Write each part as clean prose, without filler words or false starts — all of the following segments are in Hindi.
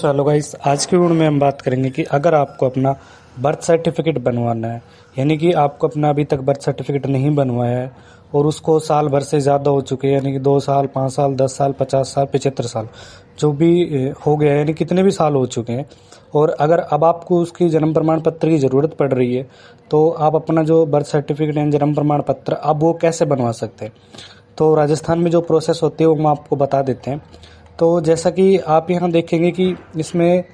सो हेलो गाइस, आज की वीडियो में हम बात करेंगे कि अगर आपको अपना बर्थ सर्टिफिकेट बनवाना है, यानी कि आपको अपना अभी तक बर्थ सर्टिफिकेट नहीं बनवाया है और उसको साल भर से ज़्यादा हो चुके हैं, यानी कि 2 साल, 5 साल, 10 साल, 50 साल, 75 साल जो भी हो गया है, यानी कितने भी साल हो चुके हैं, और अगर अब आपको उसकी जन्म प्रमाण पत्र की ज़रूरत पड़ रही है तो आप अपना जो बर्थ सर्टिफिकेट यानी जन्म प्रमाण पत्र अब वो कैसे बनवा सकते हैं। तो राजस्थान में जो प्रोसेस होती है वो हम आपको बता देते हैं। तो जैसा कि आप यहाँ देखेंगे कि इसमें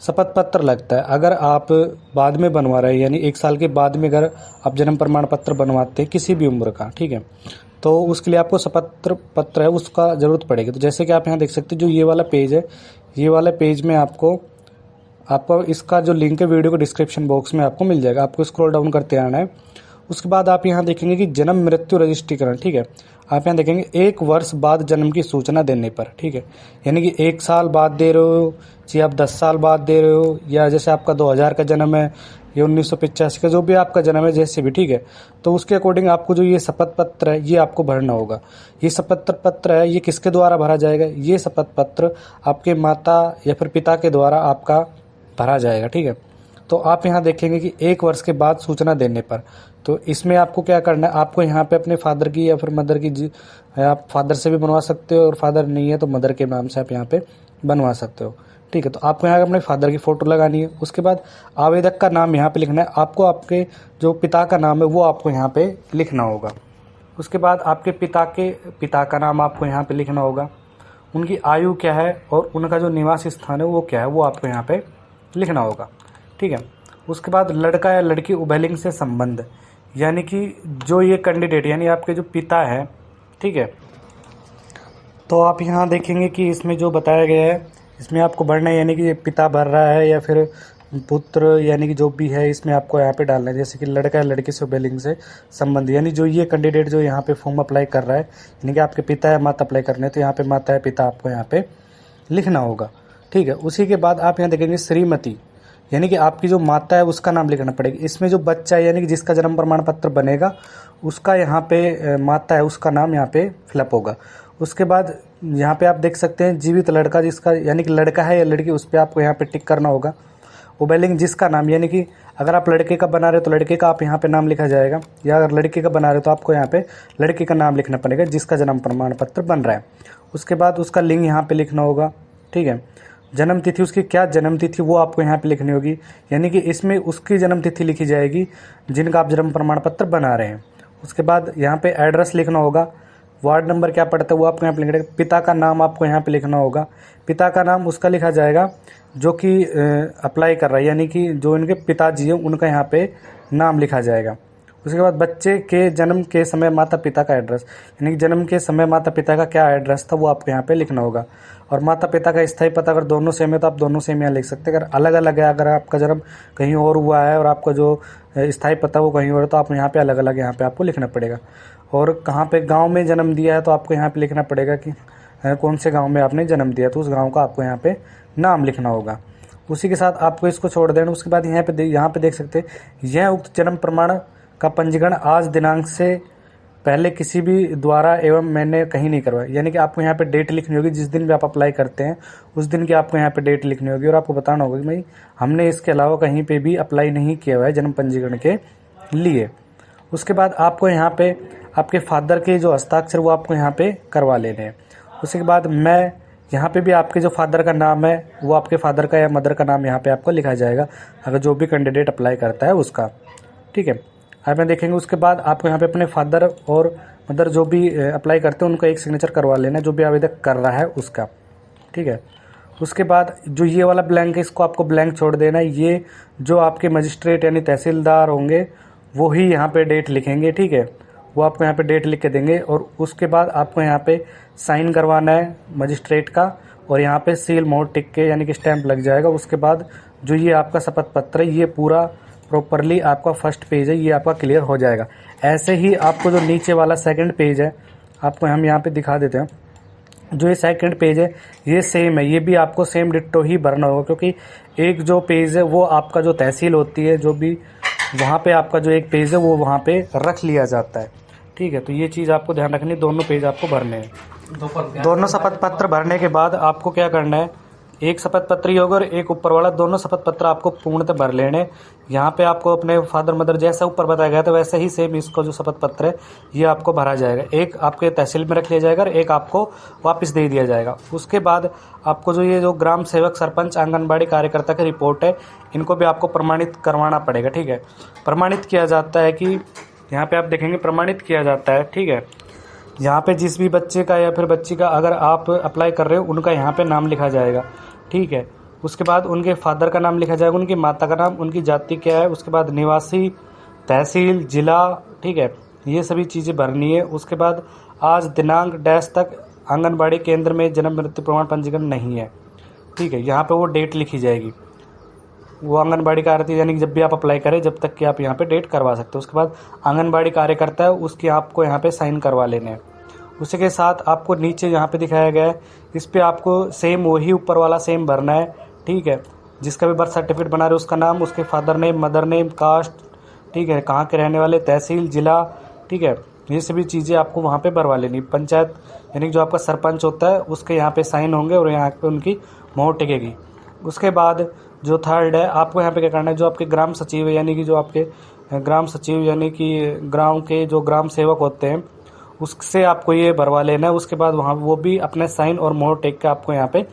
शपथ पत्र लगता है। अगर आप बाद में बनवा रहे हैं, यानी 1 साल के बाद में अगर आप जन्म प्रमाण पत्र बनवाते हैं किसी भी उम्र का, ठीक है, तो उसके लिए आपको शपथ पत्र है उसका ज़रूरत पड़ेगी। तो जैसे कि आप यहाँ देख सकते हैं, जो ये वाला पेज है, ये वाला पेज में आपको इसका जो लिंक है वीडियो के डिस्क्रिप्शन बॉक्स में आपको मिल जाएगा। आपको स्क्रॉल डाउन करते आना है। उसके बाद आप यहाँ देखेंगे कि जन्म मृत्यु रजिस्ट्रीकरण, ठीक है, आप यहाँ देखेंगे 1 वर्ष बाद जन्म की सूचना देने पर, ठीक है, यानी कि 1 साल बाद दे रहे हो या आप 10 साल बाद दे रहे हो, या जैसे आपका 2000 का जन्म है या 1985 का जो भी आपका जन्म है, जैसे भी, ठीक है, तो उसके अकॉर्डिंग आपको जो ये शपथ पत्र है ये आपको भरना होगा। ये शपथ पत्र है ये किसके द्वारा भरा जाएगा? ये शपथ पत्र आपके माता या फिर पिता के द्वारा आपका भरा जाएगा, ठीक है। तो आप यहाँ देखेंगे कि 1 वर्ष के बाद सूचना देने पर, तो इसमें आपको क्या करना है, आपको यहाँ पे अपने फादर की या फिर मदर की, आप फादर से भी बनवा सकते हो और फादर नहीं है तो मदर के नाम से आप यहाँ पे बनवा सकते हो, ठीक है। तो आपको यहाँ अपने फादर की फ़ोटो लगानी है। उसके बाद आवेदक का नाम यहाँ पे लिखना है। आपको आपके जो पिता का नाम है वो आपको यहाँ पे लिखना होगा। उसके बाद आपके पिता का नाम आपको यहाँ पे लिखना होगा। उनकी आयु क्या है और उनका जो निवास स्थान है वो क्या है वो आपको यहाँ पे लिखना होगा, ठीक है। उसके बाद लड़का या लड़की उभयलिंग से संबंध, यानी कि जो ये कैंडिडेट यानी आपके जो पिता है, ठीक है, तो आप यहाँ देखेंगे कि इसमें जो बताया गया है इसमें आपको भरना है, यानी कि पिता भर रहा है या फिर पुत्र, यानी कि जो भी है इसमें आपको यहाँ पे डालना है। जैसे कि लड़का या लड़की से उभयलिंग से संबंध, यानी जो ये कैंडिडेट जो यहाँ पे फॉर्म अप्लाई कर रहा है, यानी कि आपके पिता या माता अप्लाई करने हैं, तो यहाँ पे माता या पिता आपको यहाँ पे लिखना होगा, ठीक है। उसी के बाद आप यहाँ देखेंगे श्रीमती, यानी कि आपकी जो माता है उसका नाम लिखना पड़ेगा। इसमें जो बच्चा है यानी कि जिसका जन्म प्रमाण पत्र बनेगा उसका यहाँ पे माता है उसका नाम यहाँ पे फिलअप होगा। उसके बाद यहाँ पे आप देख सकते हैं जीवित लड़का, जिसका यानी कि लड़का है या लड़की, उस पर आपको यहाँ पे टिक करना होगा। उभयलिंग जिसका नाम, यानी कि अगर आप लड़के का बना रहे हो तो लड़के का आप यहाँ पे नाम लिखा जाएगा, या अगर लड़के का बना रहे हो तो आपको यहाँ पे लड़के का नाम लिखना पड़ेगा जिसका जन्म प्रमाण पत्र बन रहा है। उसके बाद उसका लिंग यहाँ पे लिखना होगा, ठीक है। जन्म तिथि, उसकी क्या जन्म तिथि वो आपको यहाँ पे लिखनी होगी, यानी कि इसमें उसकी जन्म तिथि लिखी जाएगी जिनका आप जन्म प्रमाण पत्र बना रहे हैं। उसके बाद यहाँ पे एड्रेस लिखना होगा, वार्ड नंबर क्या पड़ता है वो आपको यहाँ पे लिखना है। पिता का नाम आपको यहाँ पे लिखना होगा। पिता का नाम उसका लिखा जाएगा जो कि अप्लाई कर रहा है, यानी कि जो इनके पिताजी हैं उनका यहाँ पे नाम लिखा जाएगा। उसके बाद बच्चे के जन्म के समय माता पिता का एड्रेस, यानी कि जन्म के समय माता पिता का क्या एड्रेस था वो आपको यहाँ पे लिखना होगा। और माता पिता का स्थायी पता अगर दोनों सेम है तो आप दोनों सेम यहाँ लिख सकते हैं। अगर अलग अलग है, अगर आपका जन्म कहीं और हुआ है और आपका जो स्थायी पता वो कहीं और है, तो आप यहाँ पे अलग अलग यहाँ पे आपको लिखना पड़ेगा। और कहाँ पे गाँव में जन्म दिया है तो आपको यहाँ पे लिखना पड़ेगा कि कौन से गाँव में आपने जन्म दिया, तो उस गाँव का आपको यहाँ पे नाम लिखना होगा। उसी के साथ आपको इसको छोड़ देना। उसके बाद यहाँ पे देख सकते हैं, यह उक्त जन्म प्रमाण का पंजीकरण आज दिनांक से पहले किसी भी द्वारा एवं मैंने कहीं नहीं करवाया, यानी कि आपको यहाँ पे डेट लिखनी होगी। जिस दिन भी आप अप्लाई करते हैं उस दिन की आपको यहाँ पे डेट लिखनी होगी और आपको बताना होगा कि भाई हमने इसके अलावा कहीं पे भी अप्लाई नहीं किया हुआ है जन्म पंजीकरण के लिए। उसके बाद आपको यहाँ पे आपके फादर के जो हस्ताक्षर वो आपको यहाँ पे करवा लेने हैं। उसके बाद मैं यहाँ पे भी आपके जो फादर का नाम है वो आपके फादर का या मदर का नाम यहाँ पे आपको लिखा जाएगा, अगर जो भी कैंडिडेट अप्लाई करता है उसका, ठीक है। आप यहाँ देखेंगे उसके बाद आपको यहाँ पे अपने फादर और मदर जो भी अप्लाई करते हैं उनका एक सिग्नेचर करवा लेना है, जो भी आवेदक कर रहा है उसका, ठीक है। उसके बाद जो ये वाला ब्लैंक है इसको आपको ब्लैंक छोड़ देना है। ये जो आपके मजिस्ट्रेट यानी तहसीलदार होंगे वो ही यहाँ पे डेट लिखेंगे, ठीक है, वो आपको यहाँ पे डेट लिख के देंगे। और उसके बाद आपको यहाँ पे साइन करवाना है मजिस्ट्रेट का और यहाँ पे सील मोहर टिक के यानी कि स्टैंप लग जाएगा। उसके बाद जो ये आपका शपथ पत्र है ये पूरा प्रॉपरली आपका फर्स्ट पेज है ये आपका क्लियर हो जाएगा। ऐसे ही आपको जो नीचे वाला सेकंड पेज है आपको हम यहाँ पे दिखा देते हैं। जो ये सेकंड पेज है ये सेम है, ये भी आपको सेम डिट्टो ही भरना होगा, क्योंकि एक जो पेज है वो आपका जो तहसील होती है जो भी वहाँ पे आपका जो एक पेज है वो वहाँ पे रख लिया जाता है, ठीक है। तो ये चीज़ आपको ध्यान रखनी, दोनों पेज आपको भरने हैं। दोनों शपथ पत्र भरने के बाद आपको क्या करना है एक शपथ पत्र ही होगा और एक ऊपर वाला, दोनों शपथ पत्र आपको पूर्णतः भर लेने। यहाँ पे आपको अपने फादर मदर जैसा ऊपर बताया गया था वैसे ही सेम इसको जो शपथ पत्र है ये आपको भरा जाएगा। एक आपके तहसील में रख लिया जाएगा और एक आपको वापस दे दिया जाएगा। उसके बाद आपको जो ये जो ग्राम सेवक, सरपंच, आंगनबाड़ी कार्यकर्ता की रिपोर्ट है, इनको भी आपको प्रमाणित करवाना पड़ेगा। ठीक है, प्रमाणित किया जाता है कि यहाँ पे आप देखेंगे प्रमाणित किया जाता है। ठीक है, यहाँ पे जिस भी बच्चे का या फिर बच्ची का अगर आप अप्लाई कर रहे हो उनका यहाँ पे नाम लिखा जाएगा। ठीक है, उसके बाद उनके फादर का नाम लिखा जाएगा, उनकी माता का नाम, उनकी जाति क्या है, उसके बाद निवासी, तहसील, जिला। ठीक है, ये सभी चीज़ें भरनी है। उसके बाद आज दिनांक डैश तक आंगनबाड़ी केंद्र में जन्म मृत्यु प्रमाण पंजीकरण नहीं है। ठीक है, यहाँ पे वो डेट लिखी जाएगी, वो आंगनबाड़ी कार्यकर्ता, यानी कि जब भी आप अप्लाई करें जब तक कि आप यहाँ पे डेट करवा सकते हो। उसके बाद आंगनबाड़ी कार्यकर्ता है उसकी आपको यहाँ पे साइन करवा लेने हैं। उसी के साथ आपको नीचे यहाँ पे दिखाया गया है, इस पे आपको सेम वही ऊपर वाला सेम भरना है। ठीक है, जिसका भी बर्थ सर्टिफिकेट बना रहे उसका नाम, उसके father name, mother name, caste, ठीक है, कहाँ के रहने वाले, तहसील, जिला। ठीक है, ये सभी चीज़ें आपको वहाँ पे भरवा लेनी। पंचायत यानी जो आपका सरपंच होता है उसके यहाँ पे साइन होंगे और यहाँ पे उनकी मोहर टिकेगी। उसके बाद जो थर्ड है, आपको यहाँ पे क्या करना है, जो आपके ग्राम सचिव है यानी कि जो आपके ग्राम सचिव यानी कि गाँव के जो ग्राम सेवक होते हैं उससे आपको ये भरवा लेना है। उसके बाद वहाँ वो भी अपने साइन और मोहर टेक के आपको यहाँ पे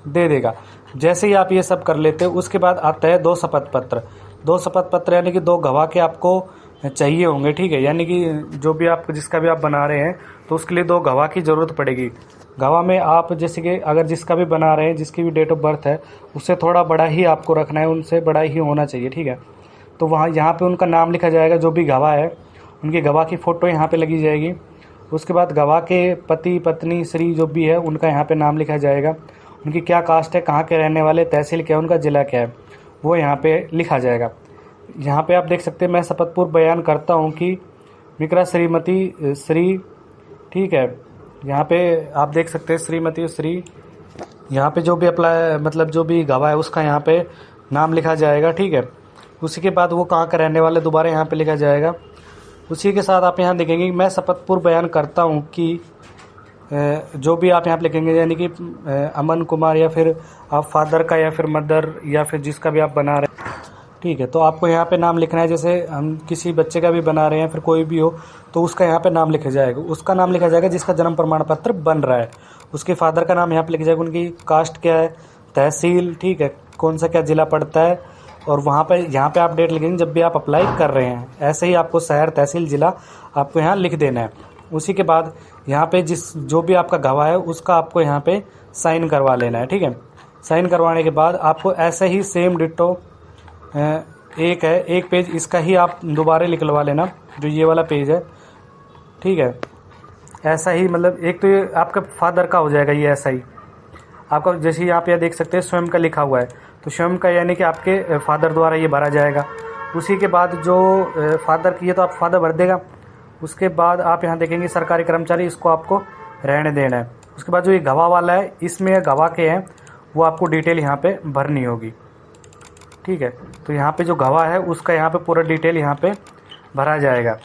दे देगा। जैसे ही आप ये सब कर लेते हो उसके बाद आता है दो शपथ पत्र। दो शपथ पत्र यानी कि दो गवाह के आपको चाहिए होंगे। ठीक है, यानी कि जो भी आप जिसका भी आप बना रहे हैं तो उसके लिए दो गवाह की ज़रूरत पड़ेगी। गवाह में आप जैसे कि अगर जिसका भी बना रहे हैं जिसकी भी डेट ऑफ बर्थ है उससे थोड़ा बड़ा ही आपको रखना है, उनसे बड़ा ही होना चाहिए। ठीक है, तो वहाँ यहाँ पे उनका नाम लिखा जाएगा, जो भी गवाह है उनकी गवाह की फ़ोटो यहाँ पे लगी जाएगी। उसके बाद गवाह के पति पत्नी श्री जो भी है उनका यहाँ पे नाम लिखा जाएगा, उनकी क्या कास्ट है, कहाँ के रहने वाले, तहसील क्या है, उनका ज़िला क्या है, वो यहाँ पे लिखा जाएगा। यहाँ पे आप देख सकते हैं मैं शपथपूर्व बयान करता हूँ कि विक्रा श्रीमती श्री। ठीक है, यहाँ पे आप देख सकते हैं श्रीमती श्री, यहाँ पे जो भी अप्लाई मतलब जो भी गवाह है उसका यहाँ पे नाम लिखा जाएगा। ठीक है, उसी के बाद वो कहाँ का रहने वाले दोबारा यहाँ पे लिखा जाएगा। उसी के साथ आप यहाँ देखेंगे मैं शपथपूर्व बयान करता हूँ कि जो भी आप यहाँ पे लिखेंगे यानी कि अमन कुमार या फिर आप फादर का या फिर मदर या फिर जिसका भी आप बना रहे हैं। ठीक है, तो आपको यहाँ पे नाम लिखना है। जैसे हम किसी बच्चे का भी बना रहे हैं फिर कोई भी हो तो उसका यहाँ पे नाम लिखा जाएगा। उसका नाम लिखा जाएगा जिसका जन्म प्रमाण पत्र बन रहा है, उसके फादर का नाम यहाँ पे लिखा जाएगा, उनकी कास्ट क्या है, तहसील, ठीक है, कौन सा क्या ज़िला पड़ता है, और वहाँ पे यहाँ पे आप डेट लिखेंगे जब भी आप अप्लाई कर रहे हैं। ऐसे ही आपको शहर, तहसील, ज़िला आपको यहाँ लिख देना है। उसी के बाद यहाँ पे जो भी आपका गवाह है उसका आपको यहाँ पे साइन करवा लेना है। ठीक है, साइन करवाने के बाद आपको ऐसे ही सेम डिट्टो एक है, एक पेज इसका ही आप दोबारा निकलवा लेना, जो ये वाला पेज है। ठीक है, ऐसा ही मतलब एक तो ये आपका फादर का हो जाएगा, ये ऐसा ही आपका जैसे यहाँ पे देख सकते हैं स्वयं का लिखा हुआ है, तो स्वयं का यानी कि आपके फादर द्वारा ये भरा जाएगा। उसी के बाद जो फादर की है तो आप फादर भर देगा। उसके बाद आप यहाँ देखेंगे सरकारी कर्मचारी, इसको आपको रहने देना है। उसके बाद जो ये गवाह वाला है इसमें गवाह के हैं वो आपको डिटेल यहाँ पे भरनी होगी। ठीक है, तो यहाँ पे जो गवाह है उसका यहाँ पे पूरा डिटेल यहाँ पे भरा जाएगा।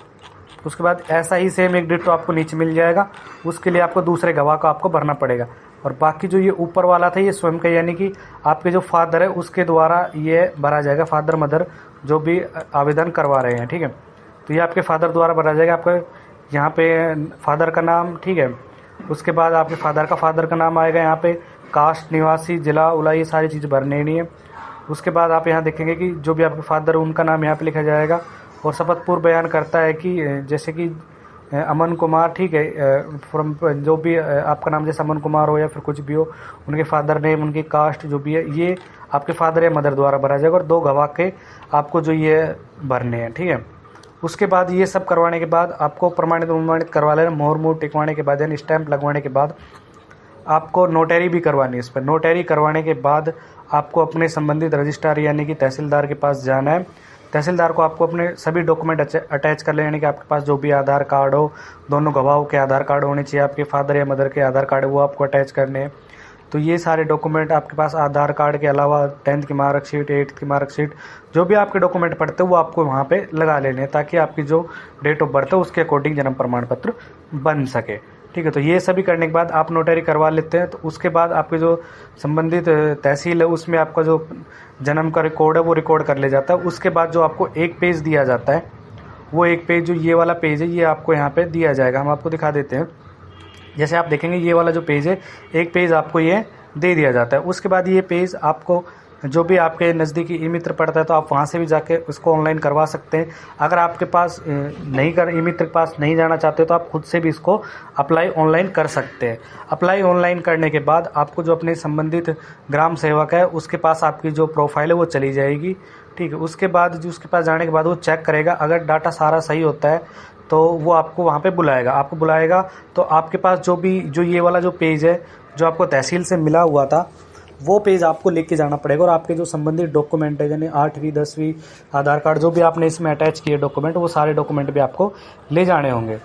उसके बाद ऐसा ही सेम एक डिट्टो आपको नीचे मिल जाएगा, उसके लिए आपको दूसरे गवाह को आपको भरना पड़ेगा। और बाकी जो ये ऊपर वाला था ये स्वयं का यानी कि आपके जो फादर है उसके द्वारा ये भरा जाएगा, फादर मदर जो भी आवेदन करवा रहे हैं। ठीक है, तो ये आपके फादर द्वारा भरा जाएगा, आपका यहाँ पे फादर का नाम। ठीक है, उसके बाद आपके फादर का नाम आएगा, यहाँ पे कास्ट, निवासी, जिला, उला, ये सारी चीज़ भरनी नहीं है। उसके बाद आप यहाँ देखेंगे कि जो भी आपके फादर उनका नाम यहाँ पे लिखा जाएगा। और शपथपूर्व बयान करता है कि जैसे कि अमन कुमार, ठीक है, फ्रॉम जो भी आपका नाम जैसे अमन कुमार हो या फिर कुछ भी हो, उनके फादर नेम, उनकी कास्ट जो भी है ये आपके फादर या मदर द्वारा भरा जाएगा। और दो गवाह के आपको जो ये भरने हैं। ठीक है, उसके बाद ये सब करवाने के बाद आपको प्रमाणित करवा लेना। मोहर टिकवाने के बाद यानी स्टैंप लगवाने के बाद आपको नोटरी भी करवानी है। इस पर नोटरी करवाने के बाद आपको अपने संबंधित रजिस्ट्रार यानी कि तहसीलदार के पास जाना है। तहसीलदार को आपको अपने सभी डॉक्यूमेंट अटैच कर लेने, यानी कि आपके पास जो भी आधार कार्ड हो, दोनों गवाहों के आधार कार्ड होने चाहिए, आपके फादर या मदर के आधार कार्ड है वो आपको अटैच करने हैं। तो ये सारे डॉक्यूमेंट आपके पास आधार कार्ड के अलावा 10th की मार्कशीट, 8th की मार्कशीट, जो भी आपके डॉक्यूमेंट पड़ते हैं वो आपको वहाँ पे लगा लेने हैं, ताकि आपकी जो डेट ऑफ बर्थ है उसके अकॉर्डिंग जन्म प्रमाण पत्र बन सके। ठीक है। तो ये सभी करने के बाद आप नोटरी करवा लेते हैं, तो उसके बाद आपके जो संबंधित तहसील है उसमें आपका जो जन्म का रिकॉर्ड है वो रिकॉर्ड कर ले जाता है। उसके बाद जो आपको एक पेज दिया जाता है, वो एक पेज जो ये वाला पेज है ये आपको यहाँ पे दिया जाएगा। हम आपको दिखा देते हैं। जैसे आप देखेंगे ये वाला जो पेज है, एक पेज आपको ये दे दिया जाता है। उसके बाद ये पेज आपको जो भी आपके नज़दीकी ई मित्र पड़ता है तो आप वहाँ से भी जाके उसको ऑनलाइन करवा सकते हैं। अगर आपके पास नहीं कर ई मित्र के पास नहीं जाना चाहते तो आप खुद से भी इसको अप्लाई ऑनलाइन कर सकते हैं। अप्लाई ऑनलाइन करने के बाद आपको जो अपने संबंधित ग्राम सेवक है उसके पास आपकी जो प्रोफाइल है वो चली जाएगी। ठीक है। उसके बाद जो उसके पास जाने के बाद वो चेक करेगा, अगर डाटा सारा सही होता है तो वो आपको वहाँ पे बुलाएगा। आपको बुलाएगा तो आपके पास जो ये वाला जो पेज है जो आपको तहसील से मिला हुआ था वो पेज आपको लेके जाना पड़ेगा, और आपके जो संबंधित डॉक्यूमेंट है यानी 8वीं 10वीं आधार कार्ड जो भी आपने इसमें अटैच किए डॉक्यूमेंट, वो सारे डॉक्यूमेंट भी आपको ले जाने होंगे।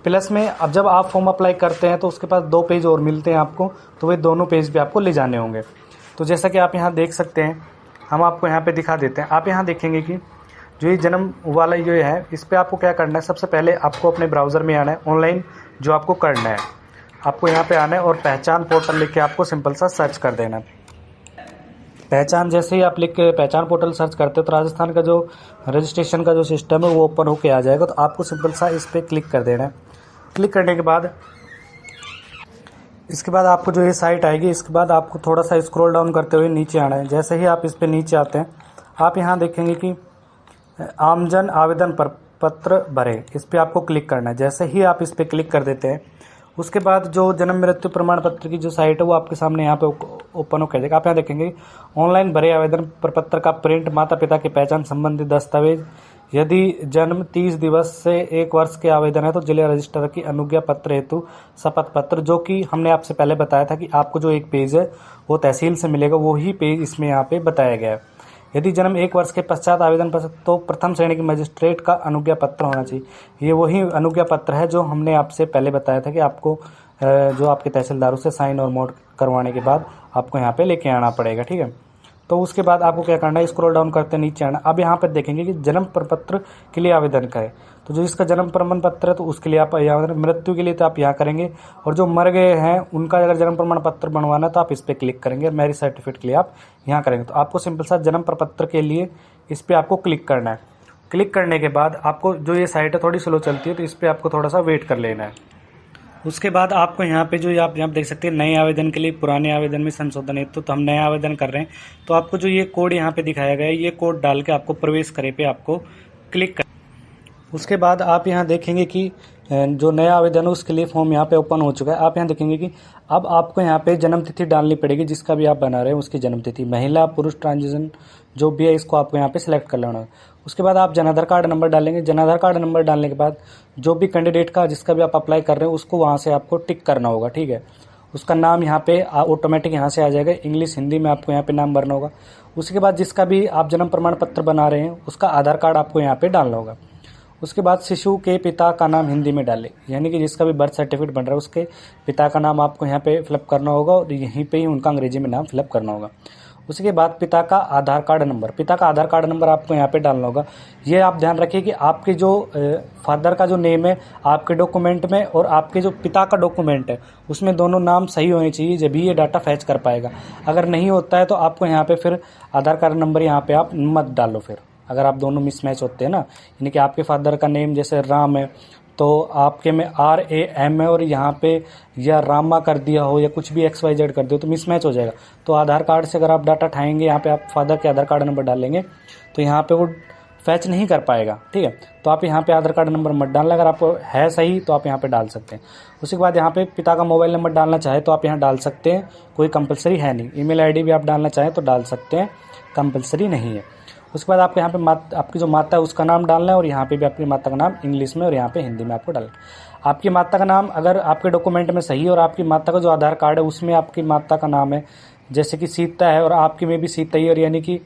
प्लस में अब जब आप फॉर्म अप्लाई करते हैं तो उसके पास 2 पेज और मिलते हैं आपको, तो वे दोनों पेज भी आपको ले जाने होंगे। तो जैसा कि आप यहाँ देख सकते हैं, हम आपको यहाँ पे दिखा देते हैं। आप यहाँ देखेंगे कि जो ये जन्म वाला जो है इस पर आपको क्या करना है, सबसे पहले आपको अपने ब्राउज़र में आना है। ऑनलाइन जो आपको करना है, आपको यहाँ पे आना है और पहचान पोर्टल लिख के आपको सिंपल सा सर्च कर देना है। पहचान जैसे ही आप लिख के पहचान पोर्टल सर्च करते हो तो राजस्थान का जो रजिस्ट्रेशन का जो सिस्टम है वो ओपन होके आ जाएगा। तो आपको सिंपल सा इस पर क्लिक कर देना है। क्लिक करने के बाद इसके बाद आपको जो ये साइट आएगी, इसके बाद आपको थोड़ा सा स्क्रॉल डाउन करते हुए नीचे आना है। जैसे ही आप इस पर नीचे आते हैं, आप यहाँ देखेंगे कि आमजन आवेदन पत्र भरें, इस पर आपको क्लिक करना है। जैसे ही आप इस पर क्लिक कर देते हैं, उसके बाद जो जन्म मृत्यु प्रमाण पत्र की जो साइट है वो आपके सामने यहाँ पे ओपन हो जाएगा। आप यहाँ देखेंगे ऑनलाइन भरे आवेदन प्रपत्र का प्रिंट, माता पिता की पहचान संबंधी दस्तावेज, यदि जन्म 30 दिवस से 1 वर्ष के आवेदन है तो जिला रजिस्ट्रार की अनुज्ञा पत्र हेतु शपथ पत्र, जो कि हमने आपसे पहले बताया था कि आपको जो एक पेज है वो तहसील से मिलेगा, वही पेज इसमें यहाँ पे बताया गया है। यदि जन्म 1 वर्ष के पश्चात आवेदन पर तो प्रथम श्रेणी के मजिस्ट्रेट का अनुज्ञा पत्र होना चाहिए। ये वही अनुज्ञा पत्र है जो हमने आपसे पहले बताया था कि आपको जो आपके तहसीलदारों से साइन और मोड करवाने के बाद आपको यहाँ पे लेके आना पड़ेगा। ठीक है। तो उसके बाद आपको क्या करना है, स्क्रॉल डाउन करते नीचे आना। अब यहाँ पर देखेंगे कि जन्म प्रपत्र के लिए आवेदन करें, तो जो इसका जन्म प्रमाण पत्र है तो उसके लिए आप आवेदन, मृत्यु के लिए तो आप यहाँ करेंगे, और जो मर गए हैं उनका अगर जन्म प्रमाण पत्र बनवाना है तो आप इस पर क्लिक करेंगे। मैरिज सर्टिफिकेट के लिए आप यहाँ करेंगे। तो आपको सिंपल सा जन्म प्रपत्र के लिए इस पर आपको क्लिक करना है। क्लिक करने के बाद आपको जो ये साइट है थोड़ी स्लो चलती है तो इस पर आपको थोड़ा सा वेट कर लेना है। उसके बाद आपको यहाँ पे जो आप यहाँ देख सकते हैं नए आवेदन के लिए पुराने आवेदन में संशोधन है, तो हम नया आवेदन कर रहे हैं। तो आपको जो ये कोड यहाँ पे दिखाया गया है, ये कोड डाल के आपको प्रवेश करे पे आपको क्लिक कर। उसके बाद आप यहाँ देखेंगे कि जो नया आवेदन है उसके लिए फॉर्म यहाँ पे ओपन हो चुका है। आप यहाँ देखेंगे कि अब आपको यहाँ पे जन्म तिथि डालनी पड़ेगी, जिसका भी आप बना रहे हैं उसकी जन्म तिथि, महिला पुरुष ट्रांजिशन जो भी है इसको आपको यहाँ पे सिलेक्ट कर लेना है। उसके बाद आप जन आधार कार्ड नंबर डालेंगे। जन आधार कार्ड नंबर डालने के बाद जो भी कैंडिडेट का जिसका भी आप अप्लाई कर रहे हैं उसको वहाँ से आपको टिक करना होगा। ठीक है। उसका नाम यहाँ पे ऑटोमेटिक यहाँ से आ जाएगा, इंग्लिश हिंदी में आपको यहाँ पे नाम भरना होगा। उसके बाद जिसका भी आप जन्म प्रमाण पत्र बना रहे हैं उसका आधार कार्ड आपको यहाँ पे डालना होगा। उसके बाद शिशु के पिता का नाम हिंदी में डालें, यानी कि जिसका भी बर्थ सर्टिफिकेट बन रहा है उसके पिता का नाम आपको यहाँ पे फिलअप करना होगा और यहीं पे ही उनका अंग्रेजी में नाम फिलअप करना होगा। उसके बाद पिता का आधार कार्ड नंबर आपको यहाँ पे डालना होगा। ये आप ध्यान रखिए कि आपके जो फादर का जो नेम है आपके डॉक्यूमेंट में और आपके जो पिता का डॉक्यूमेंट है उसमें दोनों नाम सही होने चाहिए, जब भी ये डाटा फैच कर पाएगा। अगर नहीं होता है तो आपको यहाँ पे फिर आधार कार्ड नंबर यहाँ पे आप मत डालो। फिर अगर आप दोनों मिसमैच होते हैं ना, यानी कि आपके फादर का नेम जैसे राम है तो आपके में RAM है और यहाँ पे या रामा कर दिया हो या कुछ भी XYZ कर दिया तो मिसमैच हो जाएगा। तो आधार कार्ड से अगर आप डाटा उठाएंगे, यहाँ पे आप फादर के आधार कार्ड नंबर डालेंगे तो यहाँ पे वो फैच नहीं कर पाएगा। ठीक है। तो आप यहाँ पे आधार कार्ड नंबर मत डालना, अगर आपको है सही तो आप यहाँ पे डाल सकते हैं। उसके बाद यहाँ पे पिता का मोबाइल नंबर डालना चाहे तो आप यहाँ डाल सकते हैं, कोई कंपलसरी है नहीं। ईमेल ID भी आप डालना चाहें तो डाल सकते हैं, कंपलसरी नहीं है। उसके बाद आपको यहाँ पे आपकी जो माता है उसका नाम डालना है और यहाँ पे भी आपकी माता का नाम इंग्लिश में और यहाँ पे हिंदी में आपको डालना है। आपकी माता का नाम अगर आपके डॉक्यूमेंट में सही है और आपकी माता का जो आधार कार्ड है उसमें आपकी माता का नाम है जैसे कि सीता है और आपकी में भी सीता ही, और यानी कि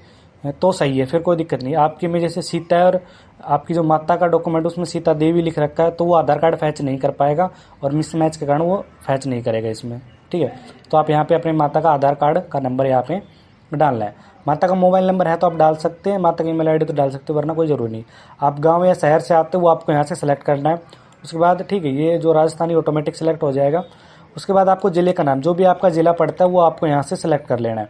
तो सही है, फिर कोई दिक्कत नहीं। आपकी में जैसे सीता है और आपकी जो माता का डॉक्यूमेंट उसमें सीता देवी लिख रखा है तो वो आधार कार्ड फैच नहीं कर पाएगा और मिसमैच के कारण वो फैच नहीं करेगा इसमें। ठीक है। तो आप यहाँ पे अपने माता का आधार कार्ड का नंबर यहाँ पे डालना है। माता का मोबाइल नंबर है तो आप डाल सकते हैं, माता की ईमेल ID तो डाल सकते हो, वरना कोई जरूरी नहीं। आप गांव या शहर से आते हो वो आपको यहाँ से सेलेक्ट करना है। उसके बाद ठीक है, ये जो राजस्थानी ऑटोमेटिक सेलेक्ट हो जाएगा। उसके बाद आपको ज़िले का नाम, जो भी आपका ज़िला पड़ता है वो आपको यहाँ से सेलेक्ट कर लेना है।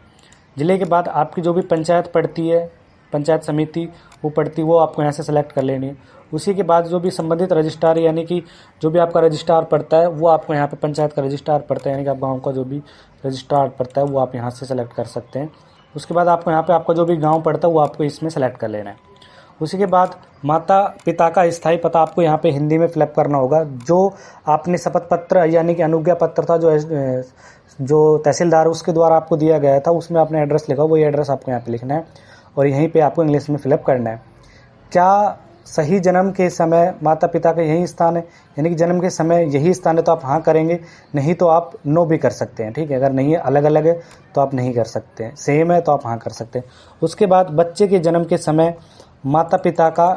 ज़िले के बाद आपकी जो भी पंचायत पड़ती है, पंचायत समिति वो पड़ती है, वो आपको यहाँ से सेलेक्ट कर लेनी है। उसी के बाद जो भी संबंधित रजिस्ट्रार, यानी कि जो भी आपका रजिस्ट्रार पड़ता है वो आपको यहाँ पे पंचायत का रजिस्ट्रार पड़ता है, यानी कि आप गाँव का जो भी रजिस्ट्रार पड़ता है वो आप यहाँ से सेलेक्ट कर सकते हैं। उसके बाद आपको यहाँ पे आपका जो भी गाँव पड़ता है वो आपको इसमें सेलेक्ट कर लेना है। उसी के बाद माता पिता का स्थायी पता आपको यहाँ पे हिंदी में फिलअप करना होगा। जो आपने शपथ पत्र यानी कि अनुज्ञा पत्र था जो तहसीलदार उसके द्वारा आपको दिया गया था, उसमें आपने एड्रेस लिखा, वही एड्रेस आपको यहाँ पे लिखना है और यहीं पे आपको इंग्लिश में फिलअप करना है। क्या सही जन्म के समय माता पिता का यही स्थान है, यानी कि जन्म के समय यही स्थान है तो आप हाँ करेंगे, नहीं तो आप नो भी कर सकते हैं। ठीक है, अगर नहीं है, अलग अलग है तो आप नहीं कर सकते हैं, सेम है तो आप हाँ कर सकते हैं। उसके बाद बच्चे के जन्म के समय माता पिता का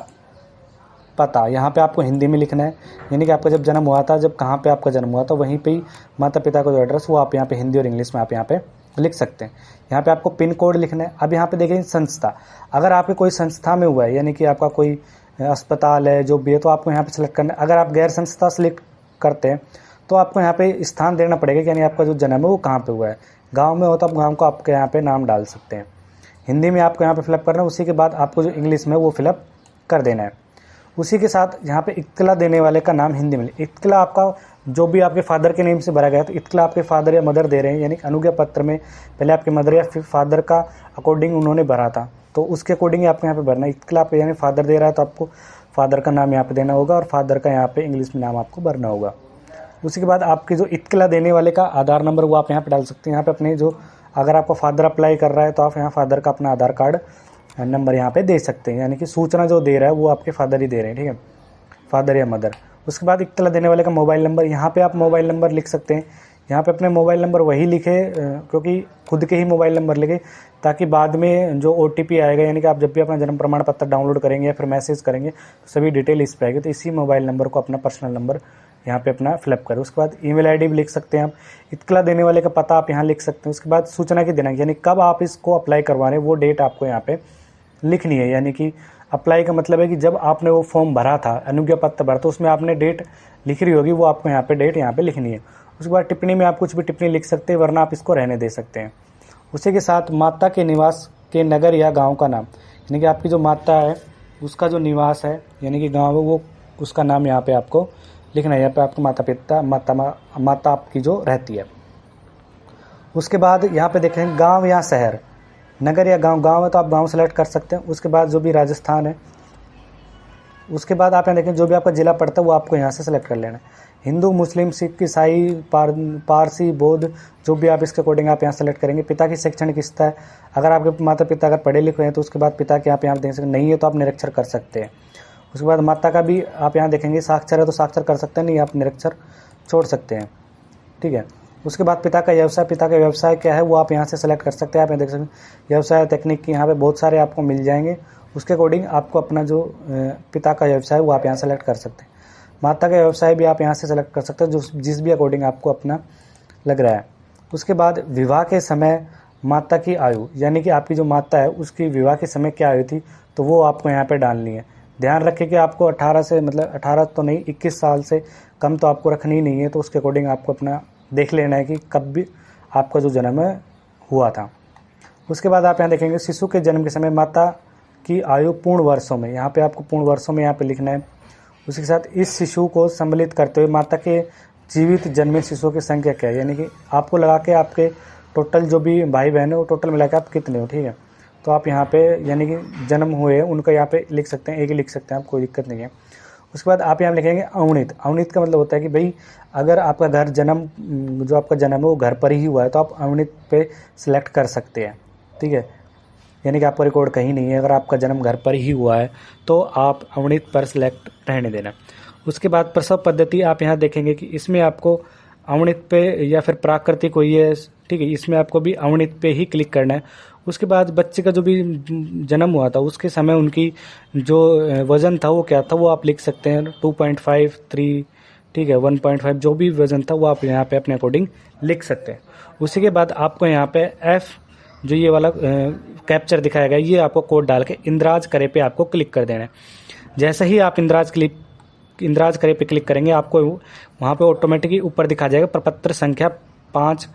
पता यहाँ पे आपको हिंदी में लिखना है, यानी कि आपका जब जन्म हुआ था, जब कहाँ पे आपका जन्म हुआ था, वहीं पे ही माता पिता का जो एड्रेस वो आप यहाँ पे हिंदी और इंग्लिश में आप यहाँ पे लिख सकते हैं। यहाँ पे आपको पिन कोड लिखना है। अब यहाँ पे देखें संस्था, अगर आपके कोई संस्था में हुआ है, यानी कि आपका कोई अस्पताल है जो भी है, तो आपको यहाँ पे सेलेक्ट करना है। अगर आप गैर संस्था सेलेक्ट करते हैं तो आपको यहाँ पे स्थान देना पड़ेगा, यानी आपका जो जन्म है वो कहाँ पे हुआ है। गाँव में हो तो आप गाँव को आपके यहाँ पे नाम डाल सकते हैं। हिंदी में आपको यहाँ पे फिलअप करना है, उसी के बाद आपको जो इंग्लिश में वो फिलअप कर देना है। उसी के साथ यहाँ पे इत्तला देने वाले का नाम हिंदी में, इत्तला आपका जो भी आपके फादर के नेम से भरा गया, तो इत्तला आपके फादर या मदर दे रहे हैं, यानी अनुज्ञा पत्र में पहले आपके मदर या फिर फादर का अकॉर्डिंग उन्होंने भरा था, तो उसके अकॉर्डिंग आपको यहाँ पे भरना है। इत्तला आपको यानी फादर दे रहा है तो आपको फादर का नाम यहाँ पे देना होगा और फादर का यहाँ पे इंग्लिश में नाम आपको भरना होगा। उसी के बाद आपके जो इत्तला देने वाले का आधार नंबर वो आप यहाँ पे डाल सकते हैं। यहाँ पे अपने जो, अगर आपका फादर अप्लाई कर रहा है तो आप यहाँ फादर का अपना आधार कार्ड नंबर यहाँ पे दे सकते हैं, यानी कि सूचना जो दे रहा है वो आपके फादर ही दे रहे हैं। ठीक है, फादर या मदर। उसके बाद इत्तला देने वाले का मोबाइल नंबर, यहाँ पे आप मोबाइल नंबर लिख सकते हैं। यहाँ पे अपने मोबाइल नंबर वही लिखे, क्योंकि खुद के ही मोबाइल नंबर लिखे, ताकि बाद में जो OTP आएगा, यानी कि आप जब भी अपना जन्म प्रमाण पत्र डाउनलोड करेंगे या फिर मैसेज करेंगे तो सभी डिटेल इस पर आएगी, तो इसी मोबाइल नंबर को अपना पर्सनल नंबर यहाँ पे अपना फिलअप करें। उसके बाद ईमेल ID भी लिख सकते हैं आप। इत्तला देने वाले का पता आप यहाँ लिख सकते हैं। उसके बाद सूचना की दिनांक, यानी कब आप इसको अप्लाई करवा रहे हैं वो डेट आपको यहाँ पे लिखनी है। यानी कि अप्लाई का मतलब है कि जब आपने वो फॉर्म भरा था, अनुज्ञा पत्र भरा, तो उसमें आपने डेट लिख रही होगी, वो आपको यहाँ पे डेट यहाँ पे लिखनी है। उसके बाद टिप्पणी में आप कुछ भी टिप्पणी लिख सकते हैं, वरना आप इसको रहने दे सकते हैं। उसी के साथ माता के निवास के नगर या गाँव का नाम, यानी कि आपकी जो माता है उसका जो निवास है यानी कि गाँव है, वो उसका नाम यहाँ पे आपको लिखना है। यहाँ पे आपको माता पिता माता आपकी जो रहती है। उसके बाद यहाँ पे देखें गाँव या शहर, नगर या गांव, गांव है तो आप गांव सेलेक्ट कर सकते हैं। उसके बाद जो भी राजस्थान है, उसके बाद आप यहाँ देखें जो भी आपका जिला पड़ता है वो आपको यहाँ से सेलेक्ट कर लेना है। हिंदू, मुस्लिम, सिख, ईसाई, पारसी, बौद्ध, जो भी आप इसके अकॉर्डिंग आप यहाँ सेलेक्ट करेंगे। पिता की शैक्षणिक स्थिति है, अगर आपके माता पिता अगर पढ़े लिखे हैं तो उसके बाद पिता के आप यहाँ देख सकते, नहीं है तो आप निरक्षर कर सकते हैं। उसके बाद माता का भी आप यहाँ देखेंगे, साक्षर है तो साक्षर कर सकते हैं, नहीं आप निरक्षर छोड़ सकते हैं। ठीक है, उसके बाद पिता का व्यवसाय, पिता का व्यवसाय क्या है वो आप यहाँ से सेलेक्ट कर सकते हैं। आप यहाँ देख सकते हैं व्यवसाय तकनीक की यहाँ पे बहुत सारे आपको मिल जाएंगे, उसके अकॉर्डिंग आपको अपना जो पिता का व्यवसाय वो आप यहाँ सेलेक्ट कर सकते हैं। माता का व्यवसाय भी आप यहाँ से सेलेक्ट कर सकते हैं, जो जिस भी अकॉर्डिंग आपको अपना लग रहा है। उसके बाद विवाह के समय माता की आयु, यानी कि आपकी जो माता है उसकी विवाह के समय क्या आयु थी, तो वो आपको यहाँ पर डालनी है। ध्यान रखें कि आपको 18 से, मतलब 18 तो नहीं, 21 साल से कम तो आपको रखनी नहीं है, तो उसके अकॉर्डिंग आपको अपना देख लेना है कि कब भी आपका जो जन्म है हुआ था। उसके बाद आप यहाँ देखेंगे शिशु के जन्म के समय माता की आयु पूर्ण वर्षों में, यहाँ पे आपको पूर्ण वर्षों में यहाँ पे लिखना है। उसके साथ इस शिशु को सम्मिलित करते हुए माता के जीवित जन्मे शिशुओं की संख्या क्या है, यानी कि आपको लगा के आपके टोटल जो भी भाई बहन है वो टोटल मिला के आप कितने हो। ठीक है, तो आप यहाँ पे यानी कि जन्म हुए उनका यहाँ पे लिख सकते हैं, एक ही लिख सकते हैं आप, कोई दिक्कत नहीं है। उसके बाद आप यहाँ लिखेंगे अवणित। अवणित का मतलब होता है कि भाई अगर आपका घर जन्म, जो आपका जन्म है वो घर पर ही हुआ है तो आप अवणित पे सिलेक्ट कर सकते हैं। ठीक है, यानी कि आपका रिकॉर्ड कहीं नहीं है, अगर आपका जन्म घर पर ही हुआ है तो आप अवणित पर सिलेक्ट रहने देना। उसके बाद प्रसव पद्धति आप यहाँ देखेंगे कि इसमें आपको अवणित पे या फिर प्राकृतिक हुई है, ठीक है, इसमें आपको भी अवणित पे ही क्लिक करना है। उसके बाद बच्चे का जो भी जन्म हुआ था उसके समय उनकी जो वज़न था वो क्या था वो आप लिख सकते हैं, 2.5, 3, ठीक है, 1.5, जो भी वज़न था वो आप यहाँ पे अपने अकॉर्डिंग लिख सकते हैं। उसी के बाद आपको यहाँ पे F जो ये वाला कैप्चर दिखाया गया, ये आपको कोड डाल के इंद्राज करे पे आपको क्लिक कर देना है। जैसे ही आप इंद्राज क्लिक इंद्राज करे पे क्लिक करेंगे, आपको वहाँ पे ऑटोमेटिकली ऊपर दिखा जाएगा प्रपत्र संख्या 5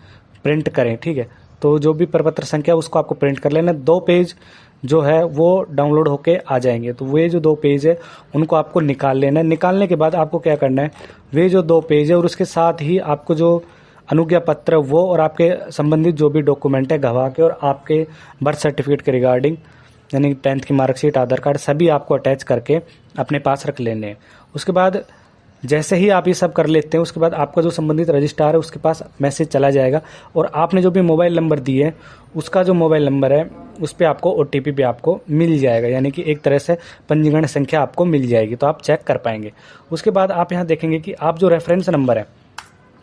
प्रिंट करें। ठीक है, तो जो भी प्रपत्र संख्या उसको आपको प्रिंट कर लेना। 2 पेज जो है वो डाउनलोड होके आ जाएंगे। तो वे जो 2 पेज है उनको आपको निकाल लेना है। निकालने के बाद आपको क्या करना है, वे जो 2 पेज है और उसके साथ ही आपको जो अनुज्ञा पत्र वो और आपके संबंधित जो भी डॉक्यूमेंट है गवाह के और आपके बर्थ सर्टिफिकेट के रिगार्डिंग, यानी 10th की मार्कशीट, आधार कार्ड, सभी आपको अटैच करके अपने पास रख लेने हैं। उसके बाद जैसे ही आप ये सब कर लेते हैं, उसके बाद आपका जो संबंधित रजिस्ट्रार है उसके पास मैसेज चला जाएगा और आपने जो भी मोबाइल नंबर दिए है उसका जो मोबाइल नंबर है उस पर आपको OTP भी आपको मिल जाएगा, यानी कि एक तरह से पंजीकरण संख्या आपको मिल जाएगी, तो आप चेक कर पाएंगे। उसके बाद आप यहाँ देखेंगे कि आप जो रेफरेंस नंबर है,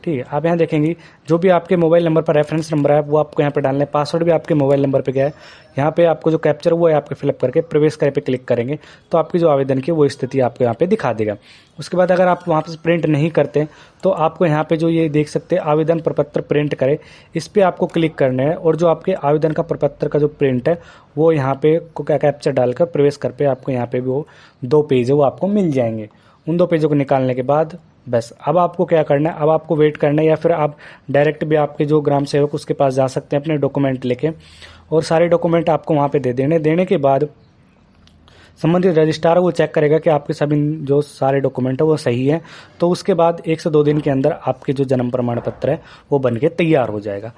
ठीक है, आप यहाँ देखेंगे जो भी आपके मोबाइल नंबर पर रेफरेंस नंबर है वो आपको यहाँ पे डालना है। पासवर्ड भी आपके मोबाइल नंबर पे गया है। यहाँ पे आपको जो कैप्चर वो है आपके फिलअप करके प्रवेश करे पे क्लिक करेंगे तो आपकी जो आवेदन की वो स्थिति आपको यहाँ पे दिखा देगा। उसके बाद अगर आप वहाँ पे प्रिंट नहीं करते तो आपको यहाँ पे जो ये देख सकते हैं आवेदन प्रपत्र प्रिंट करें, इस पर आपको क्लिक करना है और जो आपके आवेदन का प्रपत्र का जो प्रिंट है वो यहाँ पे कैप्चर डालकर प्रवेश कर पे आपको यहाँ पे भी वो 2 पेज है वो आपको मिल जाएंगे। उन 2 पेजों को निकालने के बाद बस अब आपको क्या करना है, अब आपको वेट करना है या फिर आप डायरेक्ट भी आपके जो ग्राम सेवक उसके पास जा सकते हैं अपने डॉक्यूमेंट लेके और सारे डॉक्यूमेंट आपको वहाँ पे दे देने। देने के बाद संबंधित रजिस्ट्रार वो चेक करेगा कि आपके सभी जो सारे डॉक्यूमेंट है वो सही है, तो उसके बाद 1 से 2 दिन के अंदर आपके जो जन्म प्रमाण पत्र है वो बन के तैयार हो जाएगा।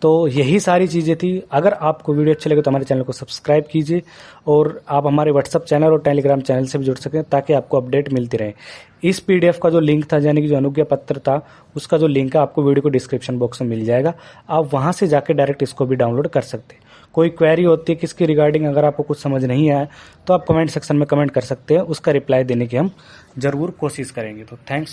तो यही सारी चीज़ें थी। अगर आपको वीडियो अच्छी लगे तो हमारे चैनल को सब्सक्राइब कीजिए और आप हमारे व्हाट्सअप चैनल और टेलीग्राम चैनल से भी जुड़ सकें ताकि आपको अपडेट मिलती रहे। इस PDF का जो लिंक था, यानी कि जो अनुज्ञा पत्र था, उसका जो लिंक है आपको वीडियो को डिस्क्रिप्शन बॉक्स में मिल जाएगा। आप वहां से जाके डायरेक्ट इसको भी डाउनलोड कर सकते हैं। कोई क्वेरी होती है किसकी रिगार्डिंग, अगर आपको कुछ समझ नहीं आया तो आप कमेंट सेक्शन में कमेंट कर सकते हैं, उसका रिप्लाई देने की हम जरूर कोशिश करेंगे। तो थैंक्स।